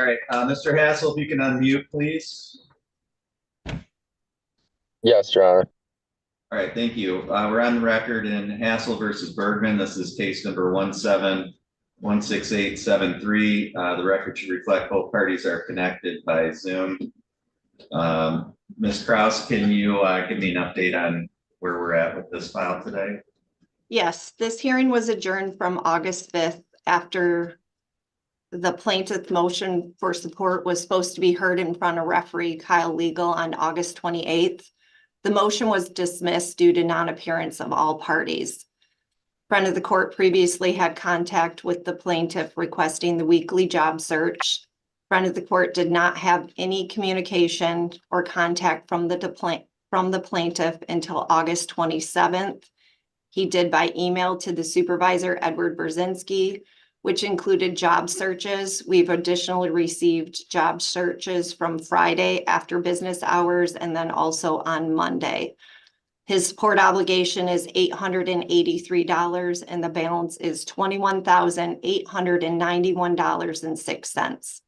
All right, Mr. Hassel, if you can unmute, please. Yes, Your Honor. All right, thank you. We're on the record in Hassel versus Bergman. This is case number 1716873. The record should reflect both parties are connected by Zoom. Ms. Krause, can you give me an update on where we're at with this file today? Yes, this hearing was adjourned from August 5th after the plaintiff motion for support was supposed to be heard in front of referee Kyle Legal on August 28th. The motion was dismissed due to non-appearance of all parties. Friend of the court previously had contact with the plaintiff requesting the weekly job search. Friend of the court did not have any communication or contact from the plaintiff until August 27th. He did by email to the supervisor, Edward Brzezinski, which included job searches. We've additionally received job searches from Friday after business hours and then also on Monday. His support obligation is $883 and the balance is $21,891.06.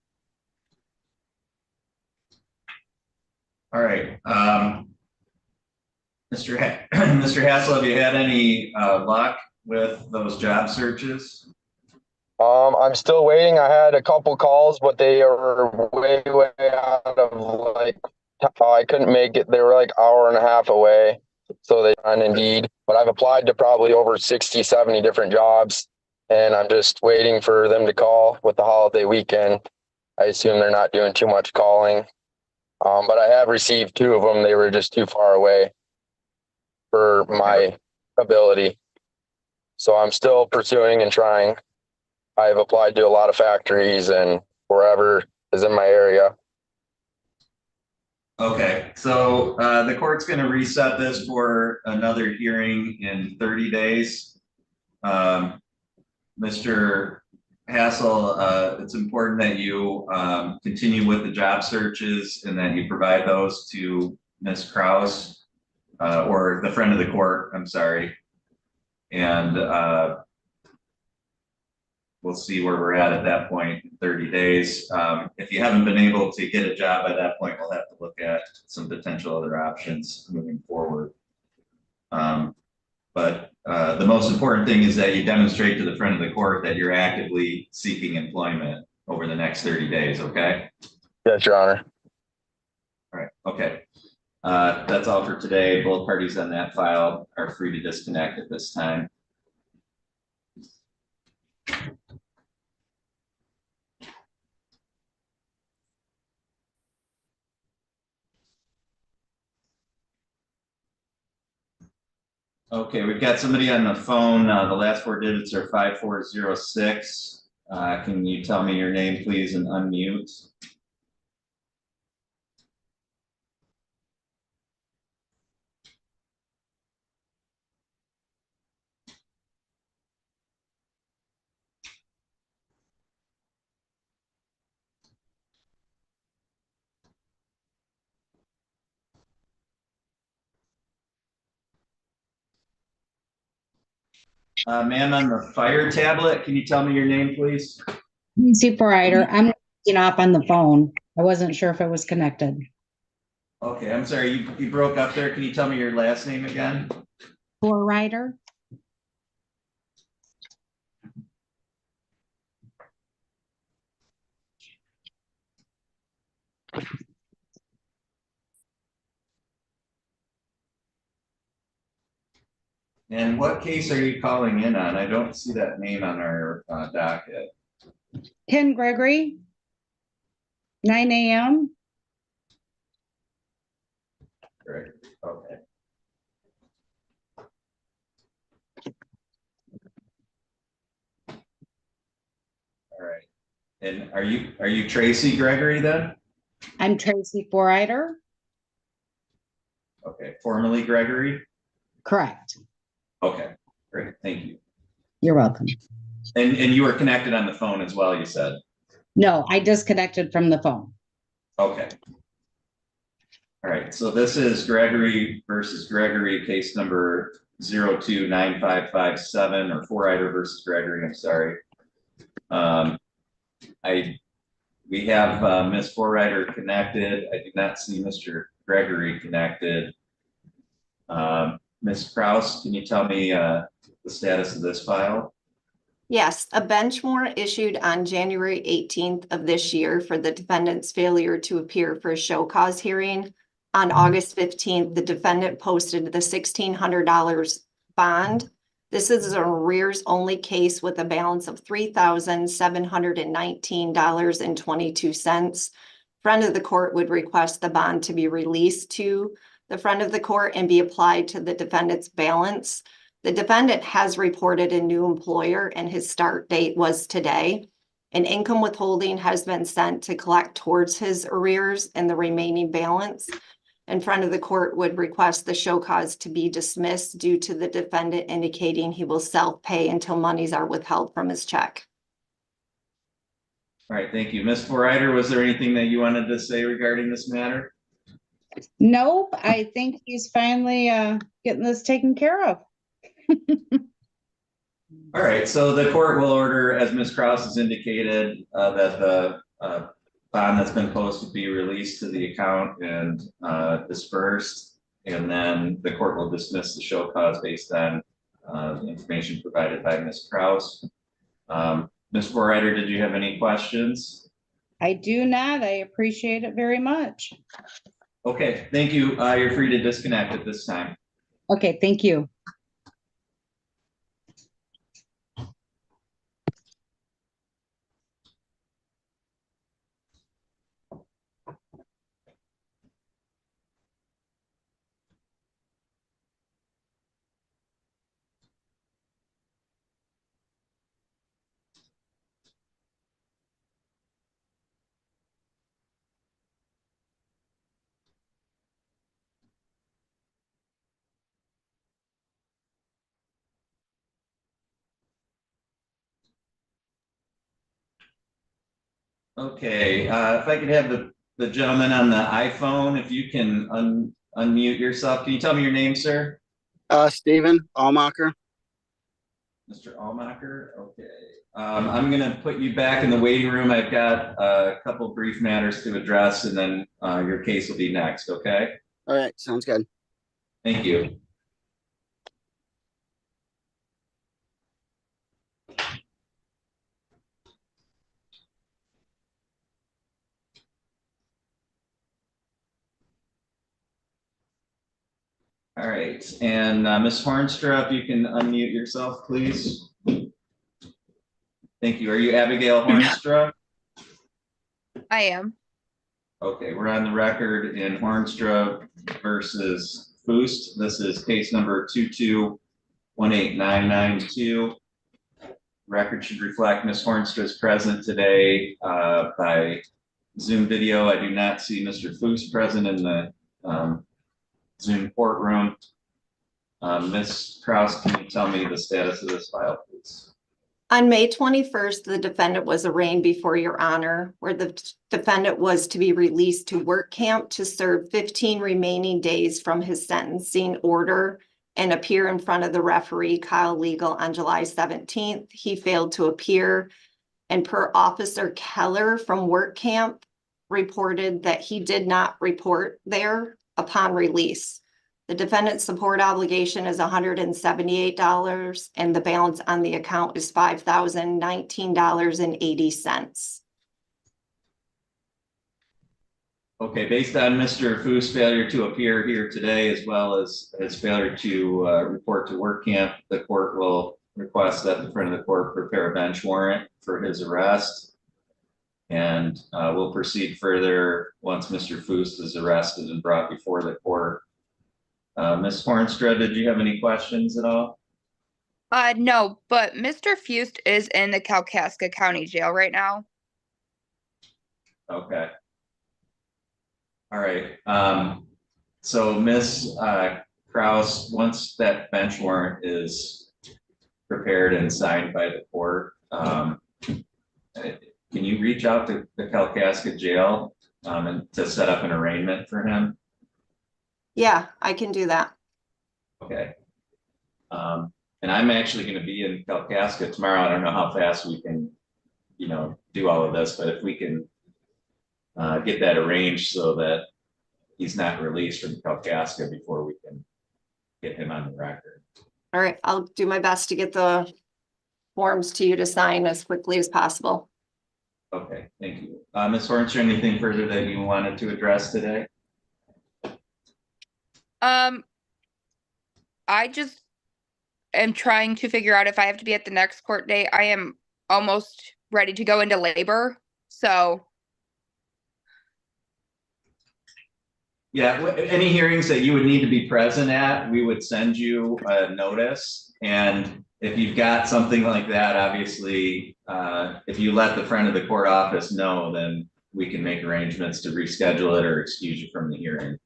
All right. Mr. Hassel, have you had any luck with those job searches? I'm still waiting. I had a couple calls, but they are way out of I couldn't make it. They were like hour and a half away. So they on Indeed, but I've applied to probably over 60, 70 different jobs and I'm just waiting for them to call with the holiday weekend. I assume they're not doing too much calling. But I have received 2 of them. They were just too far away for my ability. So I'm still pursuing and trying. I've applied to a lot of factories and wherever is in my area. Okay, so the court's going to reset this for another hearing in 30 days. Mr. Hassel, it's important that you continue with the job searches and that you provide those to Ms. Krause or the friend of the court, I'm sorry. And we'll see where we're at that point in 30 days. If you haven't been able to get a job by that point, we'll have to look at some potential other options moving forward. But the most important thing is that you demonstrate to the friend of the court that you're actively seeking employment over the next 30 days, okay? Yes, Your Honor. All right, okay. That's all for today. Both parties on that file are free to disconnect at this time. Okay, we've got somebody on the phone. The last 4 digits are 5406. Can you tell me your name, please, and unmute? Ma'am, on the fire tablet, can you tell me your name, please? Super writer. I'm off on the phone. I wasn't sure if it was connected. Okay, I'm sorry, you broke up there. Can you tell me your last name again? For writer. And what case are you calling in on? I don't see that name on our docket. Ken Gregory. 9 a.m. Great. Okay. All right. And are you Tracy Gregory then? I'm Tracy Forrider. Okay. Formerly Gregory? Correct. Okay. Great. Thank you. You're welcome. And you were connected on the phone as well, you said? No, I disconnected from the phone. Okay. All right. So this is Gregory versus Gregory, case number 029557, or Forrider versus Gregory. I'm sorry. We have Ms. Forrider connected. I do not see Mr. Gregory connected. Ms. Kraus, can you tell me the status of this file? Yes, a bench warrant issued on January 18th of this year for the defendant's failure to appear for a show cause hearing. On August 15th, the defendant posted the $1,600 bond. This is an arrears only case with a balance of $3,719.22. Friend of the court would request the bond to be released to the friend of the court and be applied to the defendant's balance. The defendant has reported a new employer and his start date was today. An income withholding has been sent to collect towards his arrears and the remaining balance. In front of the court would request the show cause to be dismissed due to the defendant indicating he will self-pay until monies are withheld from his check. All right, thank you. Ms. Forrider, was there anything that you wanted to say regarding this matter? Nope, I think he's finally getting this taken care of. All right, so the court will order, as Ms. Kraus has indicated, that the bond that's been posted be released to the account and dispersed. And then the court will dismiss the show cause based on the information provided by Ms. Kraus. Ms. Forrider, did you have any questions? I do not. I appreciate it very much. Okay, thank you. You're free to disconnect at this time. Okay, thank you. Okay, if I could have the gentleman on the iPhone, if you can unmute yourself. Can you tell me your name, sir? Stephen Allmacher. Mr. Allmacher, okay. I'm gonna put you back in the waiting room. I've got a couple brief matters to address and then your case will be next, okay? All right, sounds good. Thank you. All right, and Ms. Hornstra, if you can unmute yourself, please. Thank you. Are you Abigail Hornstra? I am. Okay, we're on the record in Hornstra versus Boost. This is case number 2218992. Record should reflect Ms. Hornstra is present today by Zoom video. I do not see Mr. Foose present in the Zoom courtroom. Ms. Kraus, can you tell me the status of this file, please? On May 21st, the defendant was arraigned before your honor, where the defendant was to be released to work camp to serve 15 remaining days from his sentencing order and appear in front of the referee, Kyle Legal, on July 17th. He failed to appear, and per Officer Keller from work camp reported that he did not report there upon release. The defendant's support obligation is $178 and the balance on the account is $5,019.80. Okay, based on Mr. Foo's failure to appear here today, as well as his failure to report to work camp, the court will request that the front of the court prepare a bench warrant for his arrest. And we'll proceed further once Mr. Foose is arrested and brought before the court. Ms. Hornstra, did you have any questions at all? No, but Mr. Fust is in the Kalkaska County Jail right now. Okay. All right. So Ms. Kraus, once that bench warrant is prepared and signed by the court, can you reach out to the Kalkaska Jail and to set up an arraignment for him? Yeah, I can do that. Okay. And I'm actually going to be in Kalkaska tomorrow. I don't know how fast we can, do all of this, but if we can get that arranged so that he's not released from Kalkaska before we can get him on the record. All right, I'll do my best to get the forms to you to sign as quickly as possible. Okay, thank you. Ms. Hornstra, anything further that you wanted to address today? I just am trying to figure out if I have to be at the next court date. I am almost ready to go into labor, so. Yeah, any hearings that you would need to be present at, we would send you a notice. And if you've got something like that, obviously, if you let the friend of the court office know, then we can make arrangements to reschedule it or excuse you from the hearing.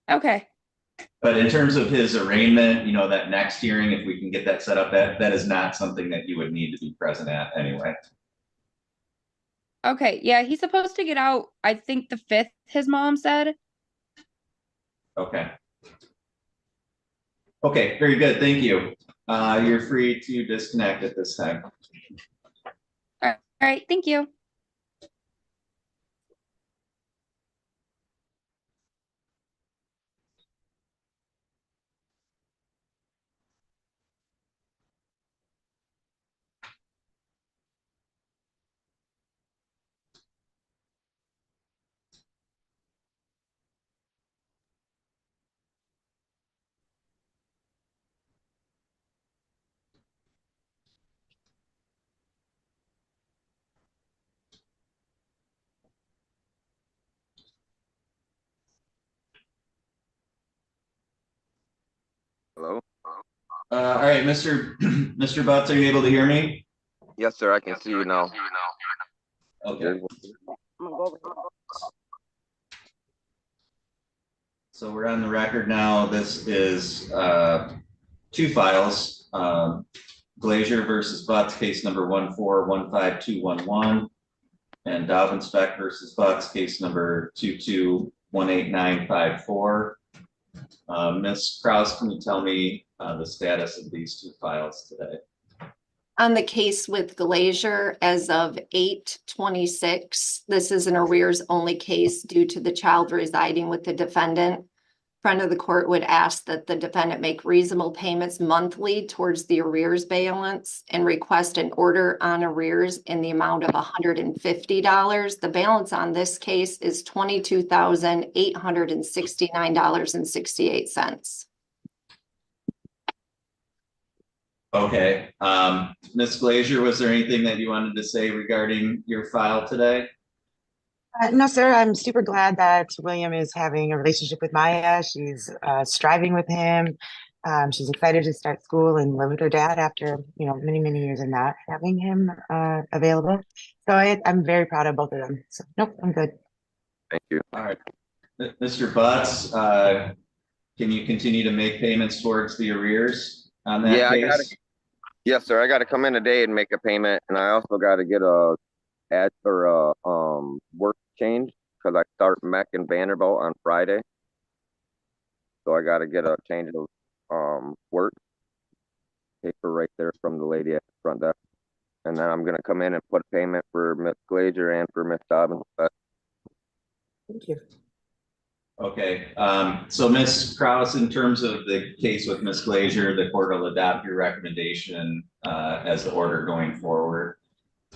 Okay. But in terms of his arraignment, you know, that next hearing, if we can get that set up, that is not something that you would need to be present at anyway. Okay, yeah, he's supposed to get out, I think the 5th, his mom said. Okay. Okay, very good, thank you. You're free to disconnect at this time. All right, thank you. Hello? All right, Mr. Butts, are you able to hear me? Yes, sir. I can see you now. Okay. So we're on the record now. This is two files. Glazier versus Butts, case number 1415211, and Dalvin versus Butts, case number 2218954. Ms. Kraus, can you tell me the status of these two files today? On the case with Glazier, as of 8/26, this is an arrears only case due to the child residing with the defendant. Friend of the court would ask that the defendant make reasonable payments monthly towards the arrears balance and request an order on arrears in the amount of $150. The balance on this case is $22,869.68. Okay, Ms. Glazier, was there anything that you wanted to say regarding your file today? No, sir. I'm super glad that William is having a relationship with Maya. She's striving with him. She's excited to start school and live with her dad after, you know, many, many years of not having him available. So I'm very proud of both of them. So nope, I'm good. Thank you. All right, Mr. Butts, can you continue to make payments towards the arrears on that case? Yes, sir. I got to come in today and make a payment, and I also got to get a work change because I start mech in Vanderbilt on Friday. So I got to get a change of work paper right there from the lady at the front desk, and then I'm gonna come in and put a payment for Miss Glazier and for Miss Dobbins. Thank you. Okay, so Ms. Kraus, in terms of the case with Ms. Glazier, the court will adopt your recommendation as the order going forward.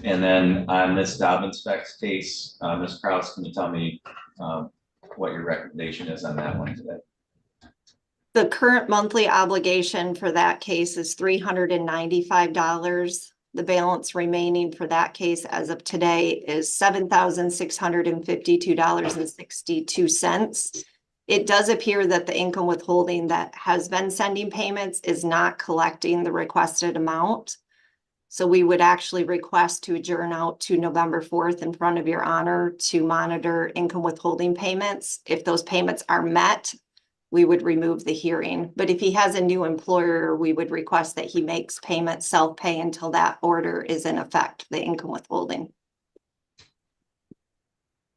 And then on Ms. Dobbins' case, Ms. Kraus, can you tell me what your recommendation is on that one today? The current monthly obligation for that case is $395. The balance remaining for that case as of today is $7,652.62. It does appear that the income withholding that has been sending payments is not collecting the requested amount. So we would actually request to adjourn out to November 4th in front of your honor to monitor income withholding payments. If those payments are met, we would remove the hearing. But if he has a new employer, we would request that he makes payments self-pay until that order is in effect, the income withholding.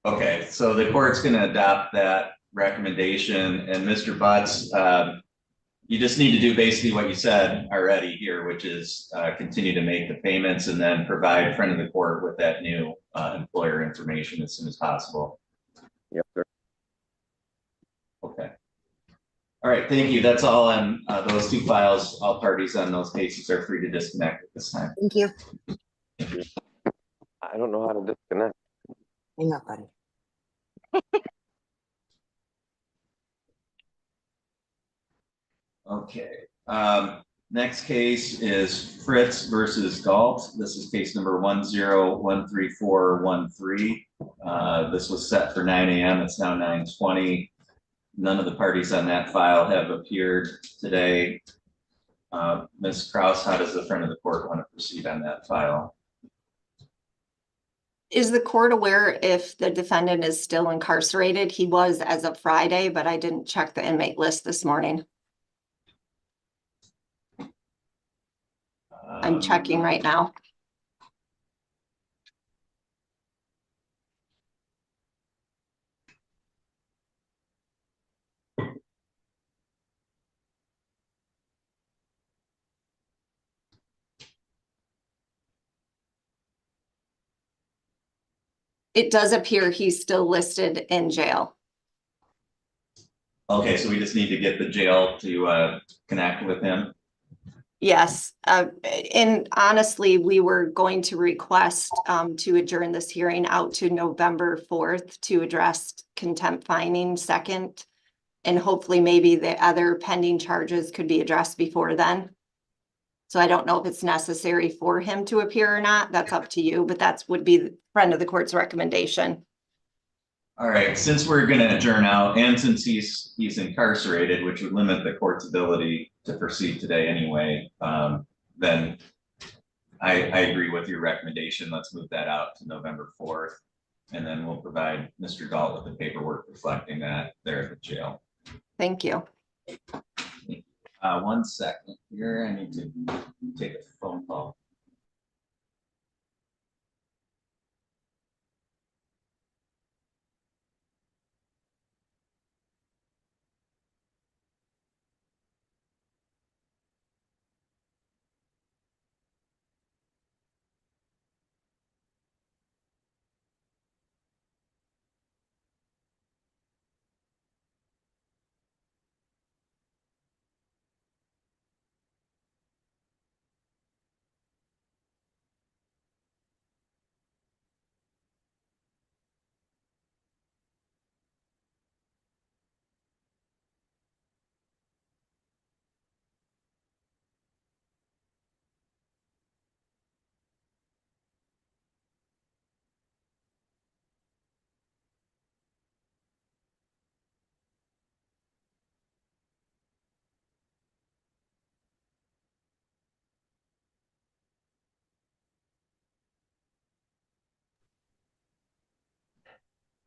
Okay, so the court's going to adopt that recommendation, and Mr. Butts, You just need to do basically what you said already here, which is continue to make the payments and then provide friend of the court with that new employer information as soon as possible. Yep, sir. Okay. All right, thank you. That's all on those two files. All parties on those cases are free to disconnect at this time. Thank you. I don't know how to disconnect. Hang up, buddy. Okay. Next case is Fritz versus Galt. This is case number 1013413. This was set for 9 a.m. It's now 9:20. None of the parties on that file have appeared today. Ms. Kraus, how does the friend of the court want to proceed on that file? Is the court aware if the defendant is still incarcerated? He was as of Friday, but I didn't check the inmate list this morning. I'm checking right now. It does appear he's still listed in jail. Okay, so we just need to get the jail to connect with him. Yes, and honestly, we were going to request to adjourn this hearing out to November 4th to address contempt finding second. And hopefully maybe the other pending charges could be addressed before then. So I don't know if it's necessary for him to appear or not. That's up to you, but that's would be the friend of the court's recommendation. All right, since we're going to adjourn out and since he's incarcerated, which would limit the court's ability to proceed today anyway, then I agree with your recommendation. Let's move that out to November 4th. And then we'll provide Mr. Galt with the paperwork reflecting that there at the jail. Thank you. 1 second here. I need to take a phone call.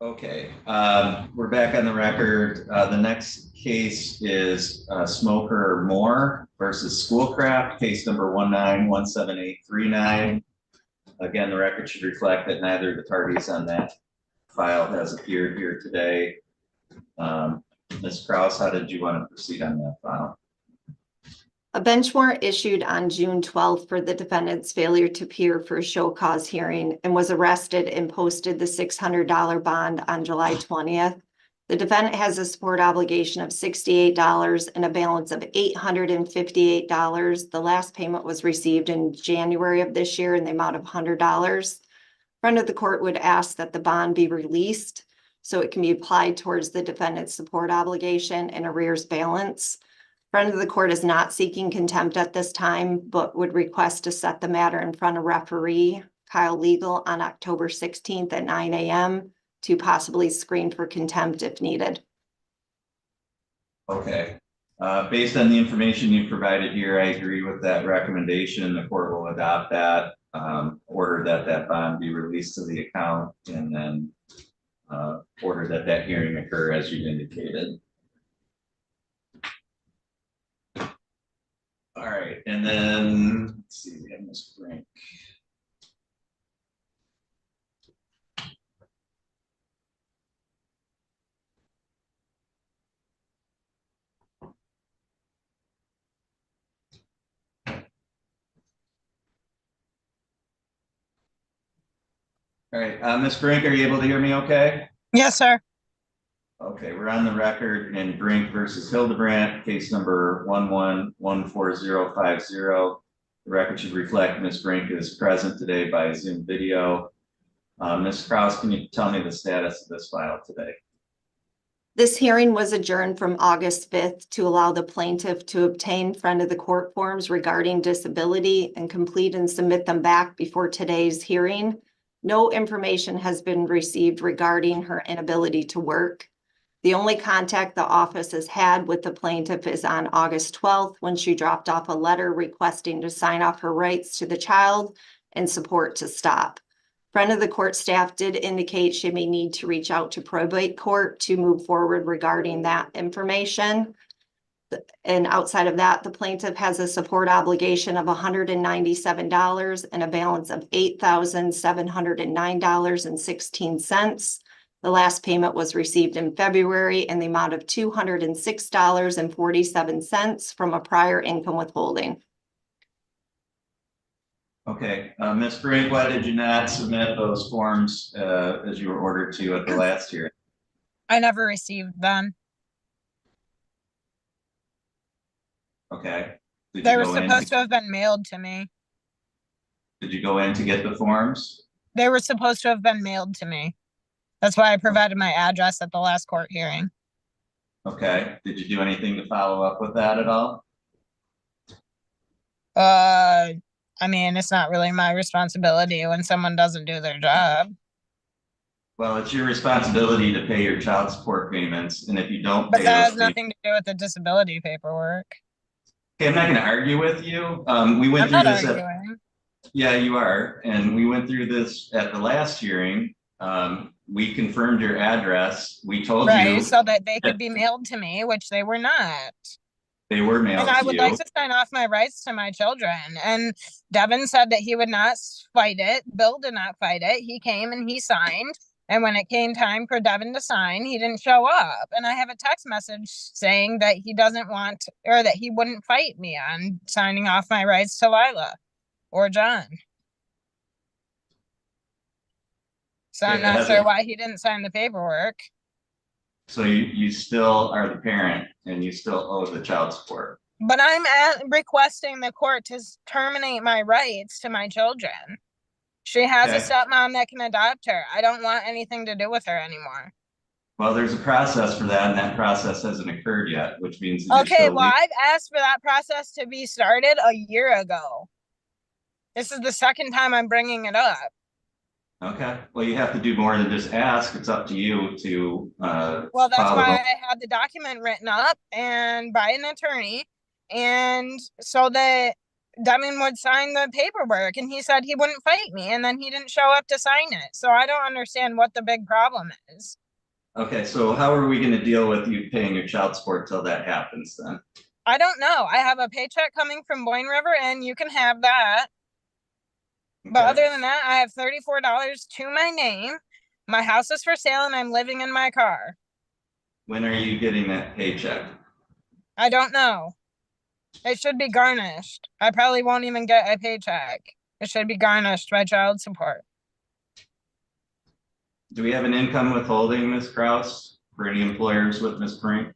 Okay, we're back on the record. The next case is Smoker Moore versus Schoolcraft, case number 1917839. Again, the record should reflect that neither of the parties on that file has appeared here today. Ms. Kraus, how did you want to proceed on that file? A bench warrant issued on June 12th for the defendant's failure to appear for a show cause hearing and was arrested and posted the $600 bond on July 20th. The defendant has a support obligation of $68 and a balance of $858. The last payment was received in January of this year in the amount of $100. Friend of the court would ask that the bond be released so it can be applied towards the defendant's support obligation and arrears balance. Friend of the court is not seeking contempt at this time, but would request to set the matter in front of referee Kyle Legal on October 16th at 9 a.m. to possibly screen for contempt if needed. Okay, based on the information you provided here, I agree with that recommendation. The court will adopt that, order that that bond be released to the account, and then order that that hearing occur as you indicated. All right, and then let's see, we have Ms. Brink. All right, Ms. Brink, are you able to hear me okay? Yes, sir. Okay, we're on the record in Brink versus Hildebrandt, case number 11145050. The record should reflect Ms. Brink is present today by Zoom video. Ms. Kraus, can you tell me the status of this file today? This hearing was adjourned from August 5th to allow the plaintiff to obtain friend of the court forms regarding disability and complete and submit them back before today's hearing. No information has been received regarding her inability to work. The only contact the office has had with the plaintiff is on August 12th, when she dropped off a letter requesting to sign off her rights to the child and support to stop. Friend of the court staff did indicate she may need to reach out to probate court to move forward regarding that information. And outside of that, the plaintiff has a support obligation of $197 and a balance of $8,709.16. The last payment was received in February in the amount of $206.47 from a prior income withholding. Okay, Ms. Brink, why did you not submit those forms as you were ordered to at the last hearing? I never received them. Okay. Did They you were go in supposed to have been mailed to me. Did you go in to get the forms? They were supposed to have been mailed to me. That's why I provided my address at the last court hearing. Okay, did you do anything to follow up with that at all? I mean, it's not really my responsibility when someone doesn't do their job. Well, it's your responsibility to pay your child support payments, and if you don't But pay that those has nothing to do with the disability paperwork. okay, I'm not gonna argue with you. We went I'm through not this arguing. yeah, you are, and we went through this at the last hearing. We confirmed your address. We told you. Right, so that they could be mailed to me, which they were not. They were mailed And I to would you. like to sign off my rights to my children. And Devin said that he would not fight it. Bill did not fight it. He came and he signed. And when it came time for Devin to sign, he didn't show up. And I have a text message saying that he doesn't want, or that he wouldn't fight me on signing off my rights to Lila or John. So Okay, I'm not sure why he didn't sign the paperwork. So you still are the parent and you still owe the child support. But I'm requesting the court to terminate my rights to my children. She has a stepmom that can adopt her. I don't want anything to do with her anymore. Well, there's a process for that, and that process hasn't occurred yet, which means that okay, well, I've asked for that process to be started a year ago. This is the second time I'm bringing it up. Okay, well, you have to do more than just ask. It's up to you to well, that's why I had the document written up and by an attorney, and so that Devin would sign the paperwork, and he said he wouldn't fight me, and then he didn't show up to sign it. So I don't understand what the big problem is. Okay, so how are we going to deal with you paying your child support till that happens then? I don't know. I have a paycheck coming from Boyne River, and you can have that. Okay. But other than that, I have $34 to my name. My house is for sale, and I'm living in my car. When are you getting that paycheck? I don't know. It should be garnished. I probably won't even get a paycheck. It should be garnished by child support. Do we have an income withholding, Ms. Kraus, for any employers with Ms. Brink?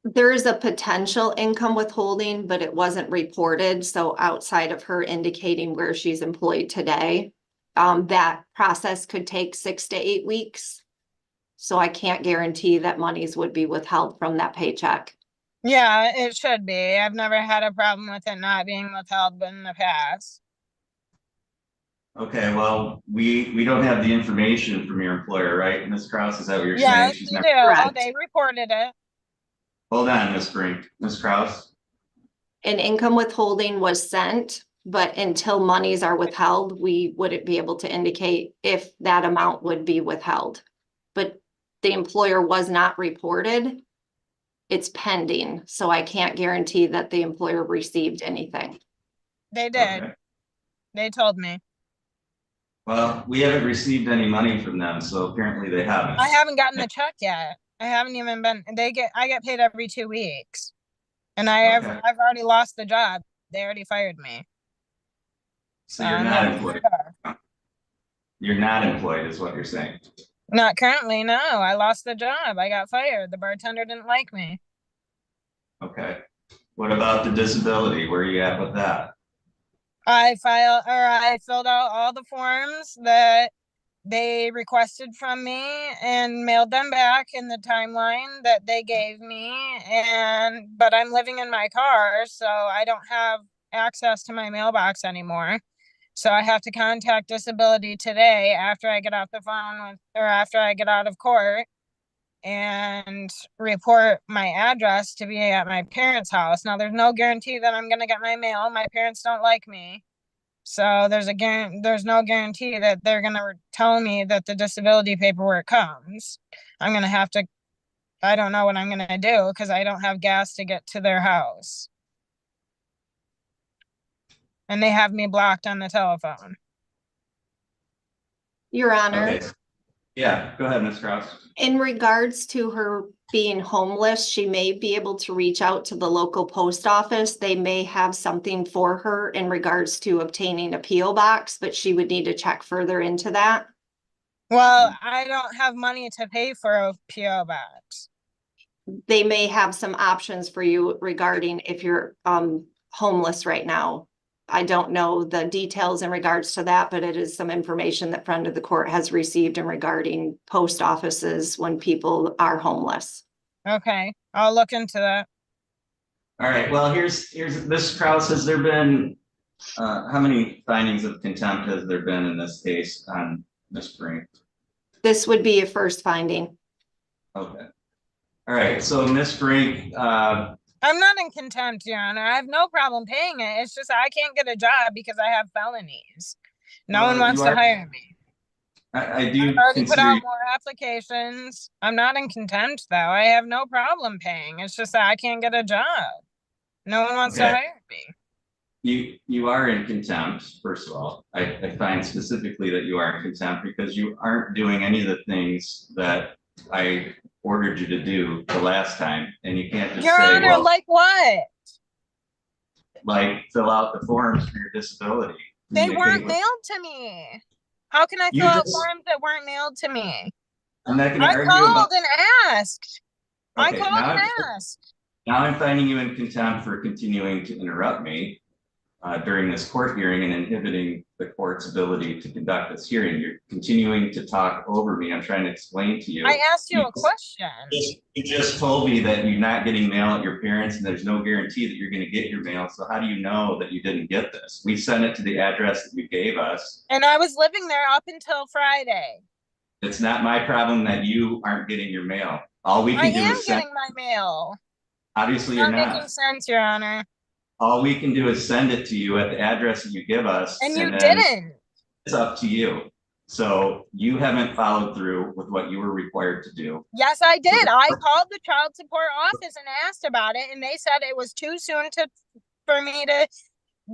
There is a potential income withholding, but it wasn't reported. So outside of her indicating where she's employed today, that process could take 6 to 8 weeks. So I can't guarantee that monies would be withheld from that paycheck. Yeah, it should be. I've never had a problem with it not being withheld in the past. Okay, well, we don't have the information from your employer, right, Ms. Kraus? Is that what you're saying? Yes, you do. Oh, they reported it. Hold on, Ms. Brink. Ms. Kraus? An income withholding was sent, but until monies are withheld, we wouldn't be able to indicate if that amount would be withheld. But the employer was not reported. It's pending, so I can't guarantee that the employer received anything. They did. Okay. They told me. Well, we haven't received any money from them, so apparently they haven't. I haven't gotten the check yet. I haven't even been, I get paid every 2 weeks. And I've already lost the job. They already fired me. So you're not employed. You're not employed is what you're saying. Not currently, no. I lost the job. I got fired. The bartender didn't like me. Okay. What about the disability? Where are you at with that? I filled out all the forms that they requested from me and mailed them back in the timeline that they gave me. But I'm living in my car, so I don't have access to my mailbox anymore. So I have to contact disability today after I get off the phone or after I get out of court and report my address to be at my parents' house. Now there's no guarantee that I'm going to get my mail. My parents don't like me. So there's no guarantee that they're going to tell me that the disability paperwork comes. I'm going to have to, I don't know what I'm going to do because I don't have gas to get to their house. And they have me blocked on the telephone. Your Honor. Okay. Yeah, go ahead, Ms. Kraus. In regards to her being homeless, she may be able to reach out to the local post office. They may have something for her in regards to obtaining a P.O. box, but she would need to check further into that. Well, I don't have money to pay for a P.O. box. They may have some options for you regarding if you're homeless right now. I don't know the details in regards to that, but it is some information that friend of the court has received in regarding post offices when people are homeless. Okay, I'll look into that. All right, well, here's Ms. Kraus, has there been, how many findings of contempt has there been in this case on Ms. Brink? This would be a first finding. Okay. All right, so Ms. Brink, I'm not in contempt, Your Honor. I have no problem paying it. It's just I can't get a job because I have felonies. No one wants to hire me. I do I've already put consider out more applications. I'm not in contempt, though. I have no problem paying. It's just that I can't get a job. No one wants to hire me. you are in contempt, first of all. I find specifically that you are in contempt because you aren't doing any of the things that I ordered you to do the last time, and you can't just Your say, Honor, well, like what? like fill out the forms for your disability. They weren't mailed to me. How can I fill out forms that weren't mailed to me? I'm not going to I argue called about. and asked. Okay, I called and asked. Now I'm finding you in contempt for continuing to interrupt me during this court hearing and inhibiting the court's ability to conduct this hearing. You're continuing to talk over me. I'm trying to explain to you. I asked you a question. You just told me that you're not getting mail at your parents and there's no guarantee that you're going to get your mail. So how do you know that you didn't get this? We sent it to the address that you gave us. And I was living there up until Friday. It's not my problem that you aren't getting your mail. All we can do is send. I am getting my mail. Obviously, you're not. Making sense, Your Honor. All we can do is send it to you at the address that you give us. And you didn't. It's up to you. So you haven't followed through with what you were required to do. Yes, I did. I called the child support office and asked about it, and they said it was too soon for me to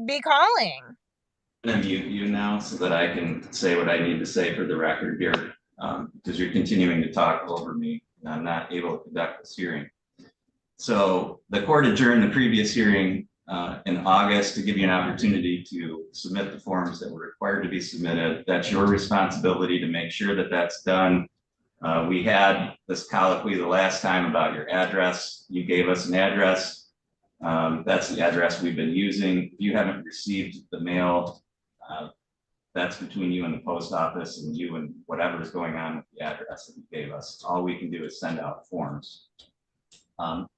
be calling. I'm going to mute you now so that I can say what I need to say for the record here, because you're continuing to talk over me and I'm not able to conduct this hearing. So the court adjourned the previous hearing in August to give you an opportunity to submit the forms that were required to be submitted. That's your responsibility to make sure that that's done. We had this colloquy the last time about your address. You gave us an address. That's the address we've been using. If you haven't received the mail, that's between you and the post office and you and whatever is going on with the address that you gave us. All we can do is send out forms.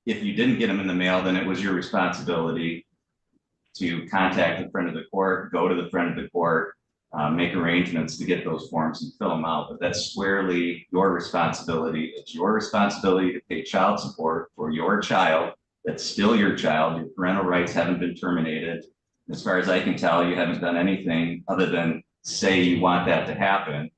If you didn't get them in the mail, then it was your responsibility to contact the friend of the court, go to the friend of the court, make arrangements to get those forms and fill them out. But that's squarely your responsibility. It's your responsibility to pay child support for your child. That's still your child. Your parental rights haven't been terminated. As far as I can tell, you haven't done anything other than say you want that to happen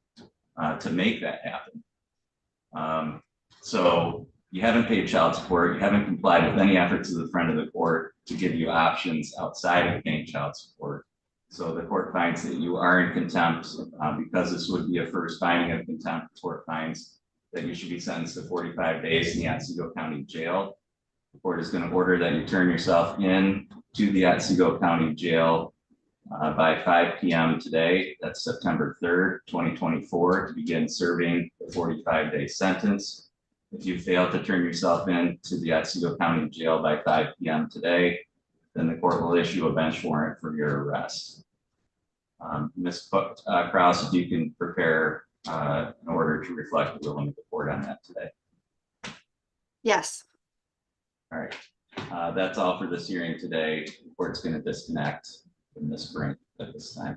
to make that happen. So you haven't paid child support. You haven't complied with any efforts of the friend of the court to give you options outside of paying child support. So the court finds that you are in contempt because this would be a first finding of contempt. The court finds that you should be sentenced to 45 days in the Otsego County Jail. The court is going to order that you turn yourself in to the Otsego County Jail by 5 p.m. today. That's September 3rd, 2024, to begin serving the 45-day sentence. If you fail to turn yourself in to the Otsego County Jail by 5 p.m. today, then the court will issue a bench warrant for your arrest. Ms. Kraus, if you can prepare an order to reflect the will of the court on that today. Yes. All right, that's all for this hearing today. The court's going to disconnect from this brink at this time.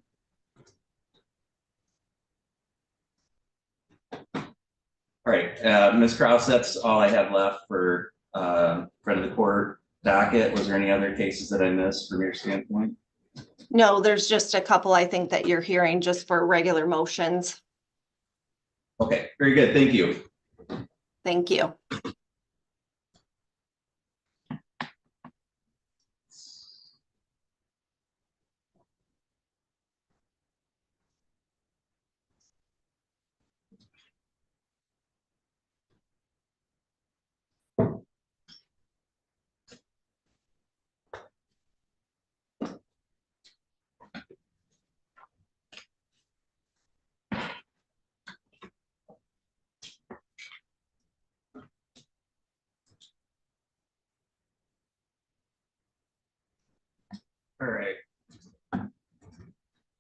All right, Ms. Kraus, that's all I have left for front of the court docket. Was there any other cases that I missed from your standpoint? No, there's just a couple I think that you're hearing just for regular motions. Okay, very good. Thank you. Thank you. All right.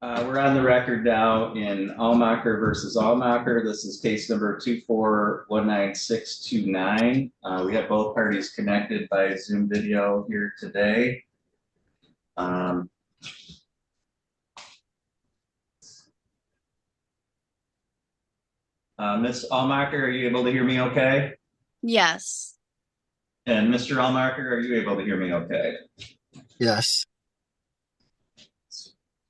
We're on the record now in Allmacher versus Allmacher. This is case number 2419629. We have both parties connected by Zoom video here today. Ms. Allmacher, are you able to hear me okay? Yes. And Mr. Allmacher, are you able to hear me okay? Yes.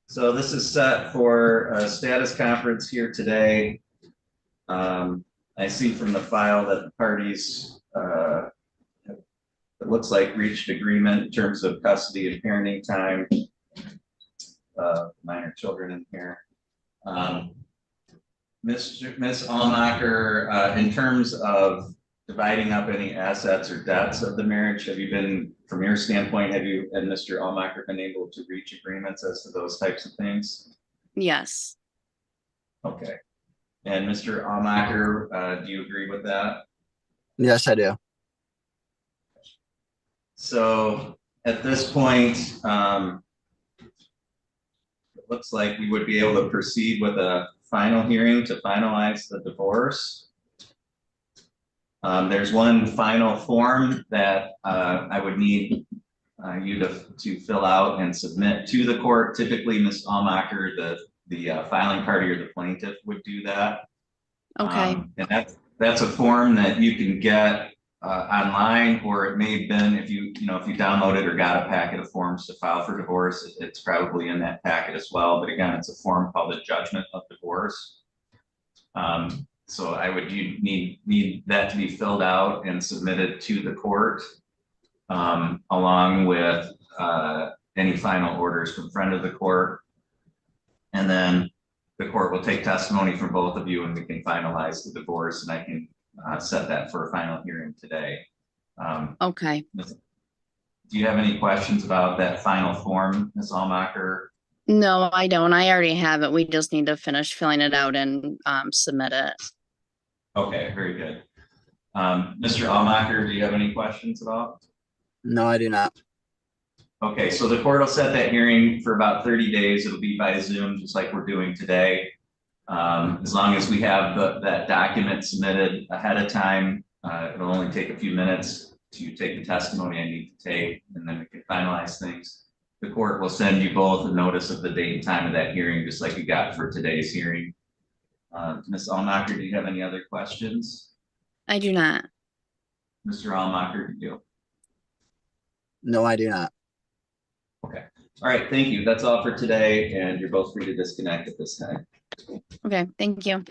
So this is set for a status conference here today. I see from the file that the parties, it looks like reached agreement in terms of custody and parenting time. Minor children in here. Ms. Allmacher, in terms of dividing up any assets or debts of the marriage, have you been, from your standpoint, have you and Mr. Allmacher been able to reach agreements as to those types of things? Yes. Okay. And Mr. Allmacher, do you agree with that? Yes, I do. So at this point, it looks like we would be able to proceed with a final hearing to finalize the divorce. There's one final form that I would need you to fill out and submit to the court. Typically, Ms. Allmacher, the filing party or the plaintiff would do that. Okay. And that's a form that you can get online, or it may have been if you downloaded or got a packet of forms to file for divorce, it's probably in that packet as well. But again, it's a form called the judgment of divorce. So I would need that to be filled out and submitted to the court, along with any final orders from front of the court. And then the court will take testimony from both of you and we can finalize the divorce, and I can set that for a final hearing today. Okay. Do you have any questions about that final form, Ms. Allmacher? No, I don't. I already have it. We just need to finish filling it out and submit it. Okay, very good. Mr. Allmacher, do you have any questions at all? No, I do not. Okay, so the court will set that hearing for about 30 days. It'll be by Zoom, just like we're doing today. As long as we have that document submitted ahead of time, it'll only take a few minutes to take the testimony I need to take, and then we can finalize things. The court will send you both a notice of the date and time of that hearing, just like you got for today's hearing. Ms. Allmacher, do you have any other questions? I do not. Mr. Allmacher, do you? No, I do not. Okay. All right. Thank you. That's all for today, and you're both free to disconnect at this time. Okay. Thank you.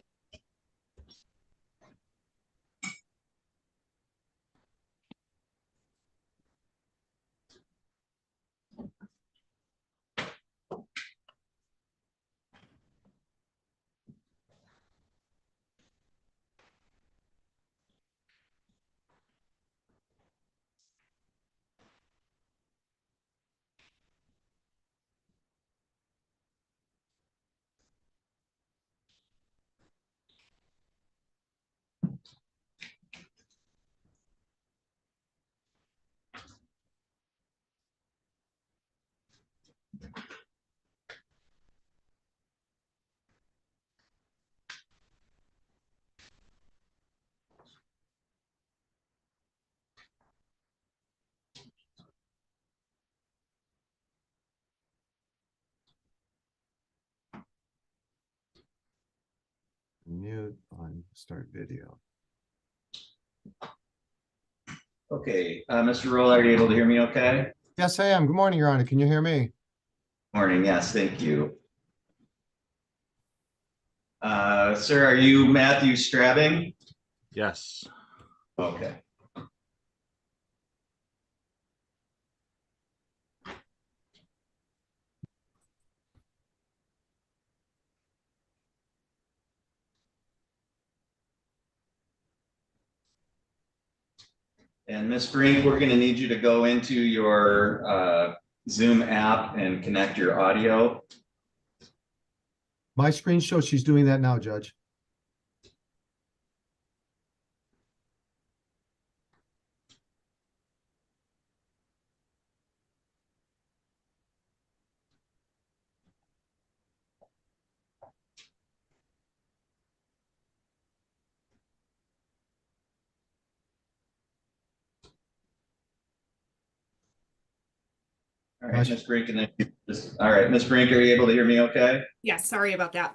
Mute on start video. Okay, Mr. Roll, are you able to hear me okay? Yes, I am. Good morning, Your Honor. Can you hear me? Morning, yes, thank you. Sir, are you Matthew Strabbing? Yes. Okay. And Ms. Brink, we're going to need you to go into your Zoom app and connect your audio. My screen shows she's doing that now, Judge. All right, Ms. Brink, and then all right, Ms. Brink, are you able to hear me okay? Yes, sorry about that.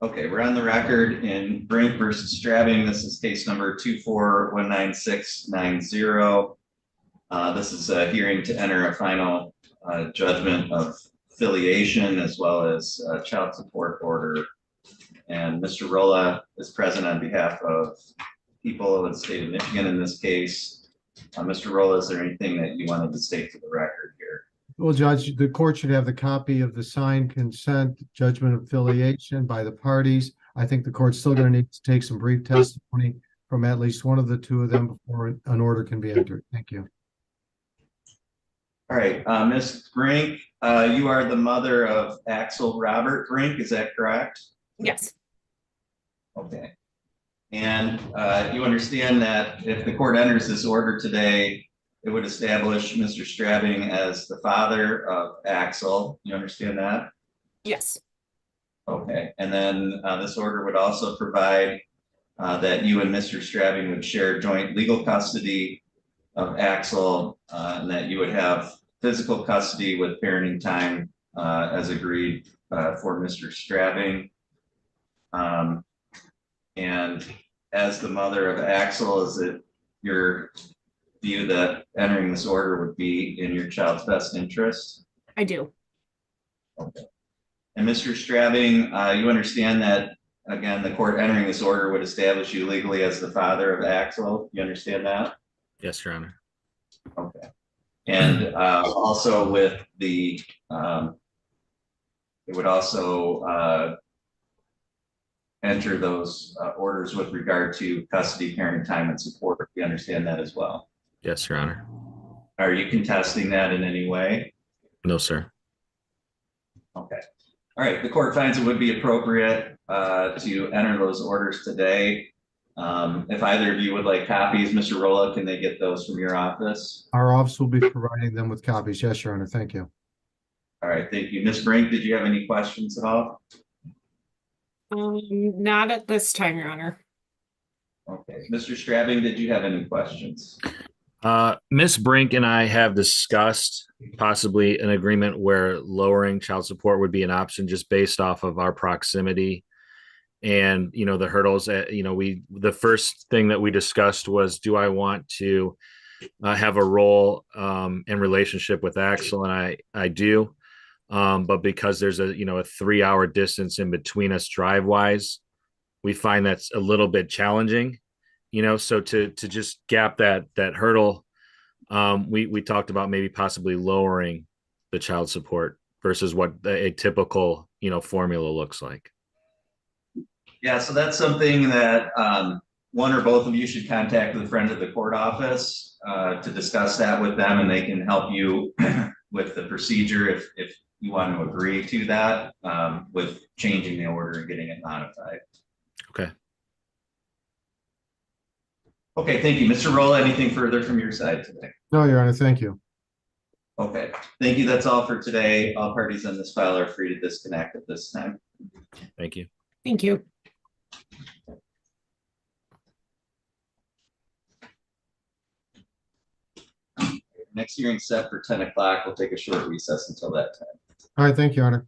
Okay, we're on the record in Brink versus Strabbing. This is case number 2419690. This is a hearing to enter a final judgment of affiliation as well as child support order. And Mr. Rolla is present on behalf of people in the state of Michigan in this case. Mr. Rolla, is there anything that you wanted to state for the record here? Well, Judge, the court should have the copy of the signed consent judgment of affiliation by the parties. I think the court's still going to need to take some brief testimony from at least one of the two of them before an order can be entered. Thank you. All right, Ms. Brink, you are the mother of Axel Robert Brink, is that correct? Yes. Okay. And you understand that if the court enters this order today, it would establish Mr. Strabbing as the father of Axel. You understand that? Yes. Okay. And then this order would also provide that you and Mr. Strabbing would share joint legal custody of Axel, and that you would have physical custody with parenting time as agreed for Mr. Strabbing. And as the mother of Axel, is it your view that entering this order would be in your child's best interest? I do. Okay. And Mr. Strabbing, you understand that, again, the court entering this order would establish you legally as the father of Axel. You understand that? Yes, Your Honor. Okay. And also with the, it would also enter those orders with regard to custody, parenting time, and support. You understand that as well? Yes, Your Honor. Are you contesting that in any way? No, sir. Okay. All right. The court finds it would be appropriate to enter those orders today. If either of you would like copies, Mr. Rolla, can they get those from your office? Our office will be providing them with copies. Yes, Your Honor. Thank you. All right. Thank you. Ms. Brink, did you have any questions at all? Not at this time, Your Honor. Okay. Mr. Strabbing, did you have any questions? Ms. Brink and I have discussed possibly an agreement where lowering child support would be an option just based off of our proximity and, you know, the hurdles that, you know, the first thing that we discussed was, do I want to have a role and relationship with Axel? And I do. But because there's a 3-hour distance in between us drive wise, we find that's a little bit challenging, so to just gap that hurdle, we talked about maybe possibly lowering the child support versus what a typical, formula looks like. Yeah, so that's something that one or both of you should contact the friend of the court office to discuss that with them, and they can help you with the procedure if you want to agree to that with changing the order and getting it modified. Okay. Okay, thank you. Mr. Rolla, anything further from your side today? No, Your Honor, thank you. Okay, thank you. That's all for today. All parties on this file are free to disconnect at this time. Thank you. Thank you. Next hearing set for 10 o'clock. We'll take a short recess until that time. All right, thank you, Honor.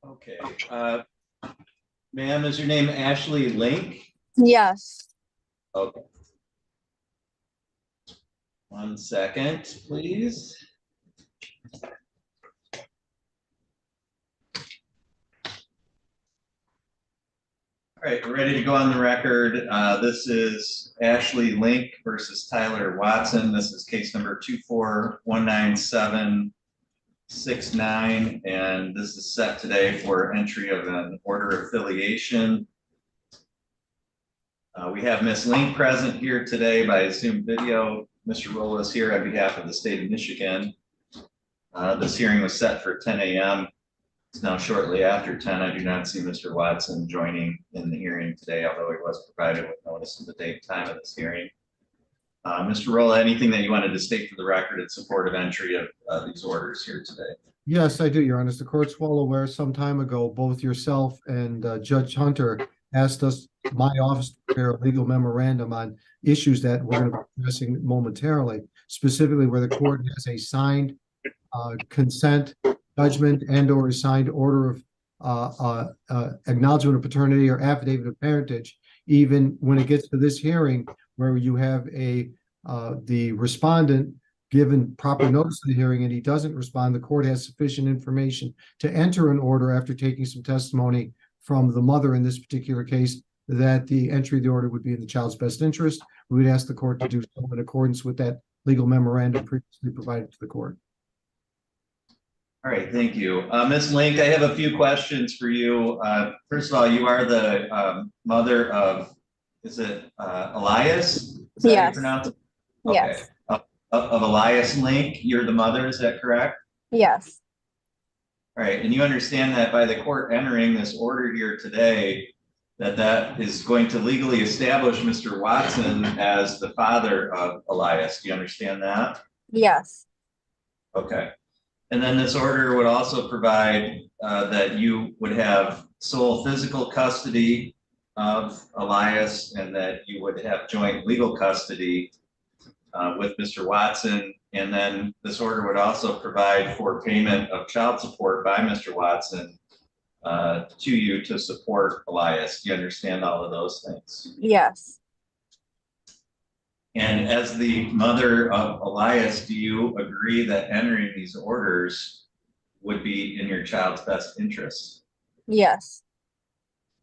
Okay, ma'am, is your name Ashley Link? Yes. Okay. 1 second, please. All right, we're ready to go on the record. This is Ashley Link versus Tyler Watson. This is case number 2419769, and this is set today for entry of an order of affiliation. We have Ms. Link present here today by Zoom video. Mr. Rolla is here on behalf of the state of Michigan. This hearing was set for 10 a.m. It's now shortly after 10. I do not see Mr. Watson joining in the hearing today, although he was provided with notice of the date and time of this hearing. Mr. Rolla, anything that you wanted to state for the record in support of entry of these orders here today? Yes, I do, Your Honor. The court's well aware some time ago, both yourself and Judge Hunter asked us, my office, to prepare a legal memorandum on issues that we're going to be addressing momentarily, specifically where the court has a signed consent, judgment, and or a signed order of acknowledgement of paternity or affidavit of parentage, even when it gets to this hearing where you have the respondent given proper notice of the hearing and he doesn't respond, the court has sufficient information to enter an order after taking some testimony from the mother in this particular case that the entry of the order would be in the child's best interest. We would ask the court to do so in accordance with that legal memorandum previously provided to the court. All right, thank you. Ms. Link, I have a few questions for you. First of all, you are the mother of, is it Elias? Is that how you pronounce it? Okay. Yes. Of Elias Link, you're the mother, is that correct? Yes. All right, and you understand that by the court entering this order here today, that is going to legally establish Mr. Watson as the father of Elias. Do you understand that? Yes. Okay. And then this order would also provide that you would have sole physical custody of Elias and that you would have joint legal custody with Mr. Watson. And then this order would also provide for payment of child support by Mr. Watson to you to support Elias. Do you understand all of those things? Yes. And as the mother of Elias, do you agree that entering these orders would be in your child's best interest? Yes.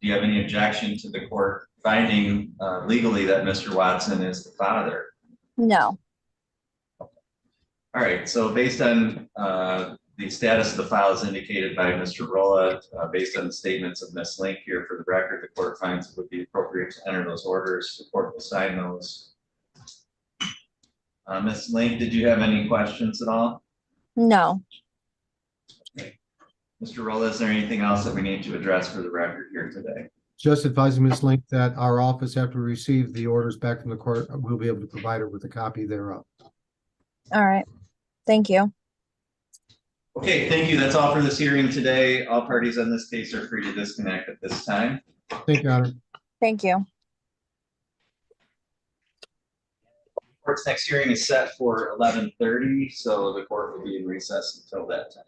Do you have any objection to the court finding legally that Mr. Watson is the father? No. All right, so based on the status of the files indicated by Mr. Rolla, based on the statements of Ms. Link here for the record, the court finds it would be appropriate to enter those orders. The court will sign those. Ms. Link, did you have any questions at all? No. Okay. Mr. Rolla, is there anything else that we need to address for the record here today? Just advising Ms. Link that our office, after we receive the orders back from the court, will be able to provide her with a copy thereof. All right. Thank you. Okay, thank you. That's all for this hearing today. All parties on this case are free to disconnect at this time. Thank you, Your Honor. Thank you. Court's next hearing is set for 11:30, so the court will be in recess until that time.